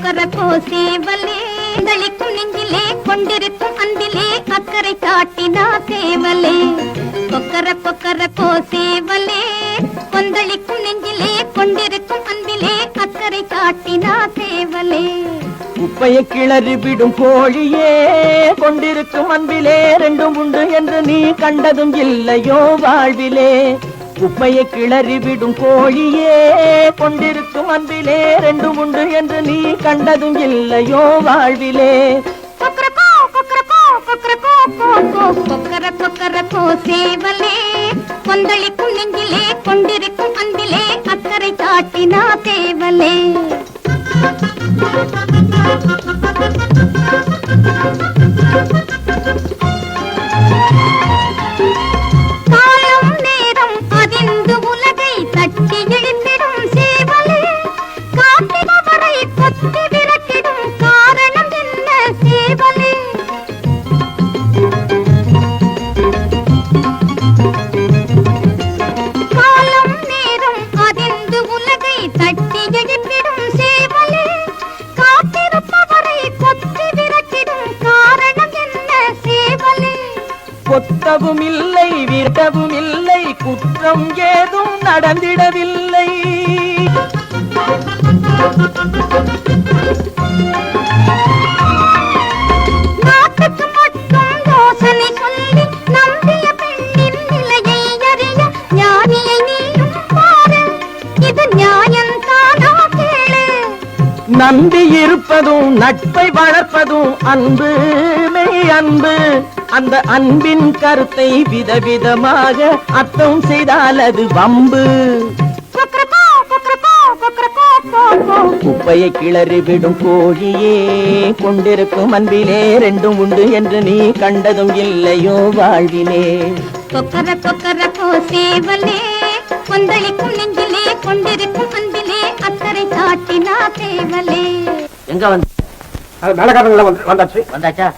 கொக்கரக்கோ சேவலே தளிக்கும் நெஞ்சிலே கொண்டிருக்கும் அன்பிலே அக்கறை காட்டினா சேவலே கொக்கரக்கோ சேவலே கொந்தளிக்கும் நெஞ்சிலே கொண்டிருக்கும் அன்பிலே அக்கறை காட்டினா சேவலே குப்பையை கிளறி விடும் கோழியே கொண்டிருக்கும் அன்பிலே ரெண்டும் உண்டு என்று நீ கண்டதும் இல்லையோ வாழ்விலே குப்பையை கிளறி விடும் கோழியே கொண்டிருக்கும் அன்பிலே ரெண்டும் உண்டு என்று நீ கண்டதும் இல்லையோ வாழ்விலே கொக்கரக்கோ சேவலே கொந்தளிக்கும் நெஞ்சிலே கொண்டிருக்கும் அன்பிலே அக்கறை காட்டினா சேவலே காலம் நேரம் அதிர்ந்து உலகை தட்டி எழுந்திடும் சேவலே காத்திரவரை கொத்தி விரட்டிடும் காரணம் என்ன சேவலே காலம் நேரம் அதிர்ந்து உலகை தட்டி எழுந்திடும் சேவலே காத்திருப்பவரை கொத்தி விரட்டிடும் காரணம் என்ன சேவலே கொத்தவும் இல்லை விரட்டவும் இல்லை குற்றம் ஏதும் நடந்திடவில்லை நாட்டுக்கு மட்டும் யோசனை சொல்லி நம்பிய பெண்ணின் நிலையை அறிய ஞானியை நீயும் பாரு இது நியாயந்தானா கேளு நம்பி இருப்பதும் நட்பை வளர்ப்பதும் அன்பு மெய் அன்பு அந்த அன்பின் கருத்தை விதவிதமாக அர்த்தம் செய்தால் அது வம்பு குப்பையை கிளறி விடும் கோழியே கொண்டிருக்கும் அன்பிலே ரெண்டும் உண்டு என்று நீ கண்டதும் இல்லையோ வாழ்விலே கொக்கரக்கோ சேவலே கொந்தளிக்கும் நெஞ்சிலே கொண்டிருக்கும் அன்பிலே அக்கறை காட்டினா சேவலே எங்க வந்து மேலக்காரங்கள வந்தாச்சு வந்தாச்சா